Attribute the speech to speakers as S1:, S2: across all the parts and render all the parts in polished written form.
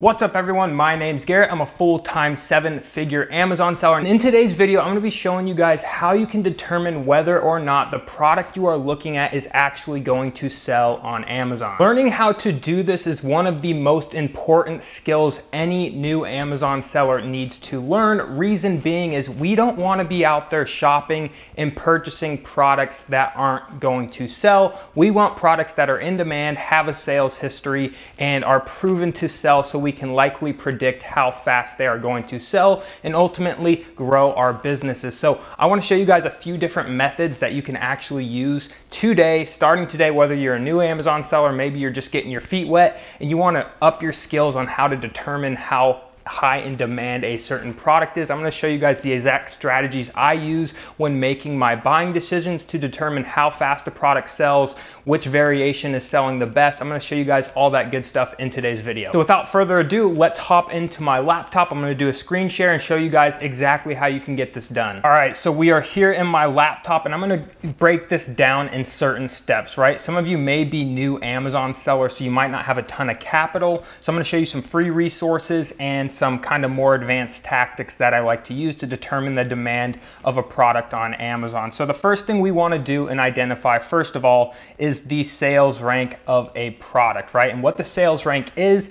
S1: What's up everyone, my name's Garrett. I'm a full-time 7-figure Amazon seller. And in today's video, I'm gonna be showing you guys how you can determine whether or not the product you are looking at is actually going to sell on Amazon. Learning how to do this is one of the most important skills any new Amazon seller needs to learn. Reason being is we don't wanna be out there shopping and purchasing products that aren't going to sell. We want products that are in demand, have a sales history, and are proven to sell so we can likely predict how fast they are going to sell and ultimately grow our businesses. So I want to show you guys a few different methods that you can actually use today, starting today, whether you're a new Amazon seller, maybe you're just getting your feet wet and you want to up your skills on how to determine how high in demand a certain product is. I'm going to show you guys the exact strategies I use when making my buying decisions to determine how fast a product sells, which variation is selling the best. I'm going to show you guys all that good stuff in today's video. So without further ado, let's hop into my laptop. I'm going to do a screen share and show you guys exactly how you can get this done. All right, so we are here in my laptop and I'm going to break this down in certain steps, right? Some of you may be new Amazon sellers, so you might not have a ton of capital. So I'm going to show you some free resources and some kind of more advanced tactics that I like to use to determine the demand of a product on Amazon. So the first thing we want to do and identify, first of all, is the sales rank of a product, right? And what the sales rank is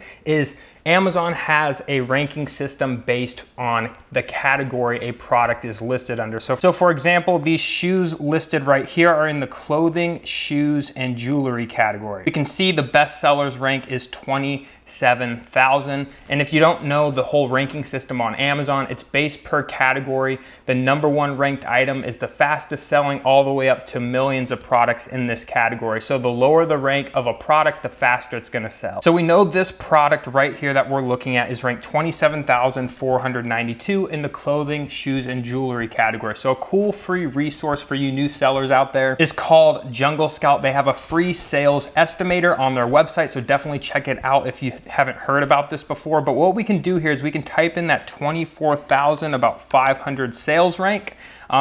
S1: Amazon has a ranking system based on the category a product is listed under. So for example, these shoes listed right here are in the clothing, shoes, and jewelry category. You can see the best sellers rank is 27,000. And if you don't know the whole ranking system on Amazon, it's based per category. The #1 ranked item is the fastest selling all the way up to millions of products in this category. So the lower the rank of a product, the faster it's gonna sell. So we know this product right here that we're looking at is ranked 27,492 in the clothing, shoes, and jewelry category. So a cool free resource for you new sellers out there is called Jungle Scout. They have a free sales estimator on their website, so definitely check it out if you haven't heard about this before. But what we can do here is we can type in that 24,000 about 500 sales rank.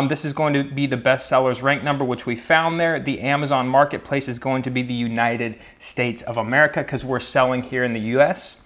S1: This is going to be the best sellers rank number, which we found there. The Amazon marketplace is going to be the United States of America because we're selling here in the US.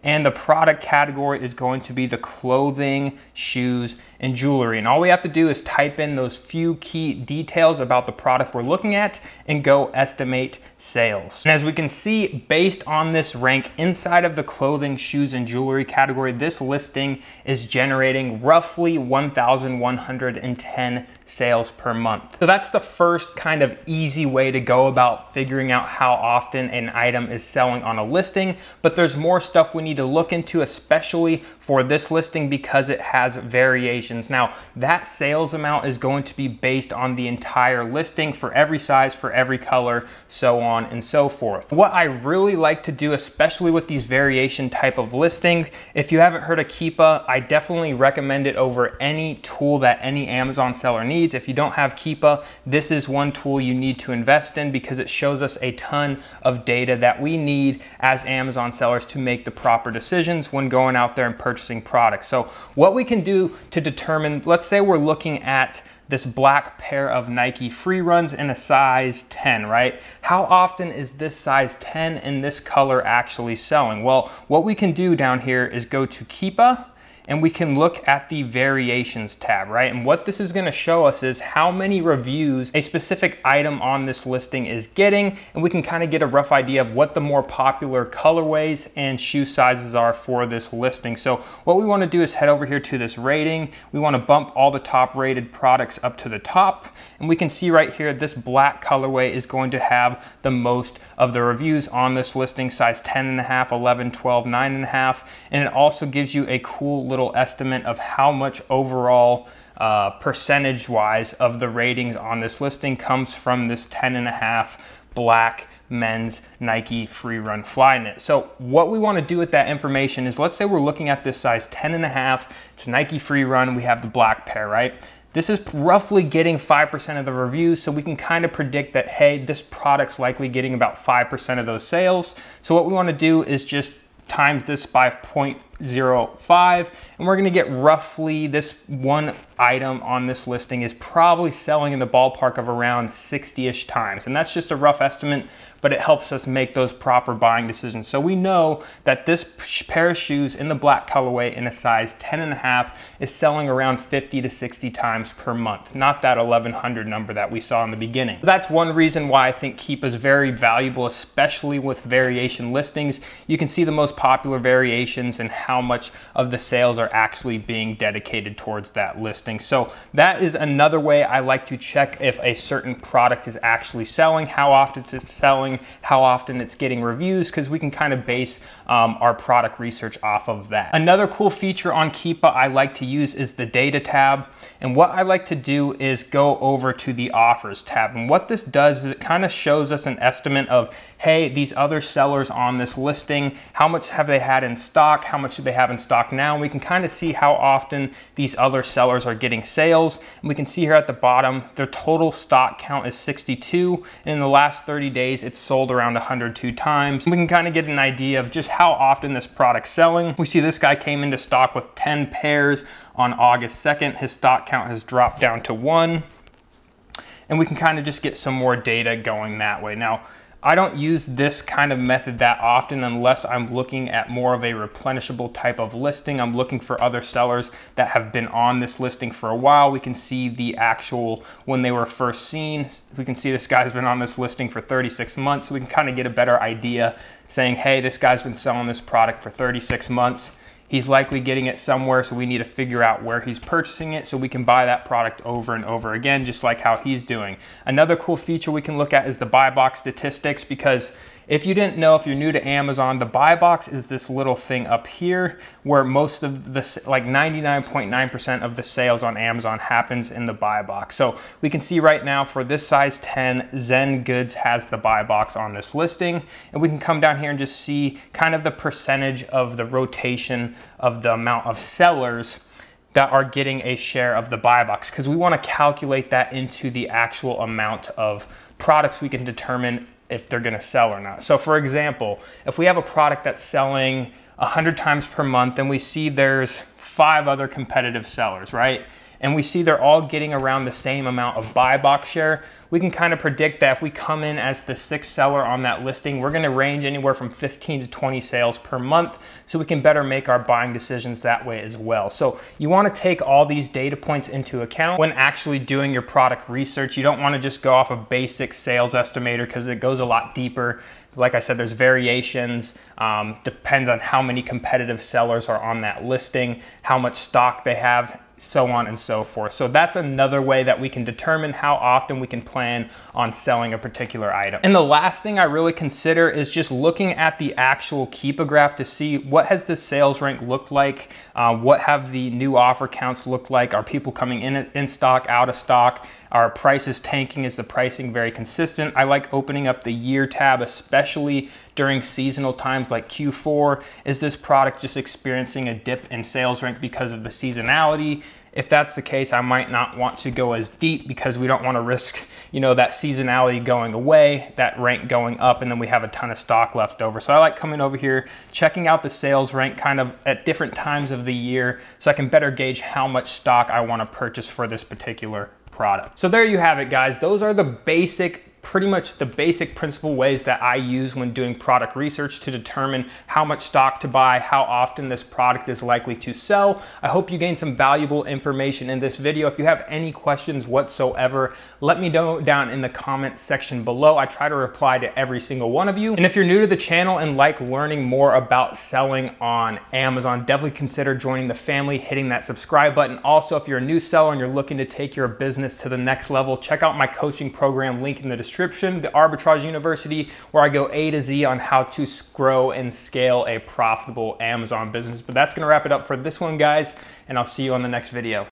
S1: And the product category is going to be the clothing, shoes, and jewelry. And all we have to do is type in those few key details about the product we're looking at and go estimate sales. And as we can see, based on this rank inside of the clothing, shoes, and jewelry category, this listing is generating roughly 1,110 sales per month. So that's the first kind of easy way to go about figuring out how often an item is selling on a listing. But there's more stuff we need to look into, especially for this listing because it has variations. Now, that sales amount is going to be based on the entire listing for every size, for every color, so on and so forth. What I really like to do, especially with these variation type of listings, if you haven't heard of Keepa, I definitely recommend it over any tool that any Amazon seller needs. If you don't have Keepa, this is one tool you need to invest in because it shows us a ton of data that we need as Amazon sellers to make the proper decisions when going out there and purchasing products. So what we can do to determine, let's say we're looking at this black pair of Nike free runs in a size 10, right? How often is this size 10 in this color actually selling? Well, what we can do down here is go to Keepa and we can look at the variations tab, right? And what this is gonna show us is how many reviews a specific item on this listing is getting, and we can kind of get a rough idea of what the more popular colorways and shoe sizes are for this listing. So what we wanna do is head over here to this rating. We wanna bump all the top rated products up to the top, and we can see right here, this black colorway is going to have the most of the reviews on this listing, size 10.5, 11, 12, 9.5, and it also gives you a cool little estimate of how much overall percentage wise of the ratings on this listing comes from this 10.5 black men's Nike free run Flyknit. So what we want to do with that information is, let's say we're looking at this size 10.5, it's a Nike free run, we have the black pair, right? This is roughly getting 5% of the reviews, so we can kind of predict that, hey, this product's likely getting about 5% of those sales. So what we want to do is just times this by 0.05, and we're gonna get roughly, this one item on this listing is probably selling in the ballpark of around 60-ish times. And that's just a rough estimate but it helps us make those proper buying decisions. So we know that this pair of shoes in the black colorway in a size 10.5 is selling around 50 to 60 times per month, not that 1100 number that we saw in the beginning. That's one reason why I think Keepa is very valuable, especially with variation listings. You can see the most popular variations and how much of the sales are actually being dedicated towards that listing. So that is another way I like to check if a certain product is actually selling, how often it's selling, how often it's getting reviews, because we can kind of base our product research off of that. Another cool feature on Keepa I like to use is the data tab. And what I like to do is go over to the offers tab. And what this does is it kind of shows us an estimate of, hey, these other sellers on this listing, how much have they had in stock? How much do they have in stock now? And we can kind of see how often these other sellers are getting sales. And we can see here at the bottom, their total stock count is 62. And in the last 30 days, it's sold around 102 times. We can kind of get an idea of just how often this product's selling. We see this guy came into stock with 10 pairs on August 2nd. His stock count has dropped down to 1. And we can kind of just get some more data going that way. Now, I don't use this kind of method that often unless I'm looking at more of a replenishable type of listing. I'm looking for other sellers that have been on this listing for a while. We can see the actual, when they were first seen. We can see this guy's been on this listing for 36 months. We can kind of get a better idea saying, hey, this guy's been selling this product for 36 months. He's likely getting it somewhere, so we need to figure out where he's purchasing it so we can buy that product over and over again, just like how he's doing. Another cool feature we can look at is the buy box statistics, because if you didn't know, if you're new to Amazon, the buy box is this little thing up here where most of the, like 99.9% of the sales on Amazon happens in the buy box. So we can see right now for this size 10, Zen Goods has the buy box on this listing. And we can come down here and just see kind of the percentage of the rotation of the amount of sellers that are getting a share of the buy box, because we want to calculate that into the actual amount of products we can determine if they're gonna sell or not. So for example, if we have a product that's selling 100 times per month and we see there's 5 other competitive sellers, right? And we see they're all getting around the same amount of buy box share, we can kind of predict that if we come in as the 6th seller on that listing, we're gonna range anywhere from 15 to 20 sales per month, so we can better make our buying decisions that way as well. So you wanna take all these data points into account when actually doing your product research. You don't wanna just go off a basic sales estimator because it goes a lot deeper. Like I said, there's variations, depends on how many competitive sellers are on that listing, how much stock they have, so on and so forth. So that's another way that we can determine how often we can plan on selling a particular item. And the last thing I really consider is just looking at the actual Keepa Graph to see what has the sales rank looked like, what have the new offer counts looked like, are people coming in stock, out of stock, are prices tanking, is the pricing very consistent? I like opening up the year tab, especially during seasonal times like Q4. Is this product just experiencing a dip in sales rank because of the seasonality? If that's the case, I might not want to go as deep because we don't want to risk, that seasonality going away, that rank going up, and then we have a ton of stock left over. So I like coming over here, checking out the sales rank kind of at different times of the year so I can better gauge how much stock I want to purchase for this particular product. So there you have it, guys. Those are the pretty much the basic principal ways that I use when doing product research to determine how much stock to buy, how often this product is likely to sell. I hope you gained some valuable information in this video. If you have any questions whatsoever, let me know down in the comment section below. I try to reply to every single one of you. And if you're new to the channel and like learning more about selling on Amazon, definitely consider joining the family, hitting that subscribe button. Also, if you're a new seller and you're looking to take your business to the next level, check out my coaching program, link in the description, the Arbitrage University, where I go A to Z on how to grow and scale a profitable Amazon business. But that's gonna wrap it up for this one, guys, and I'll see you on the next video.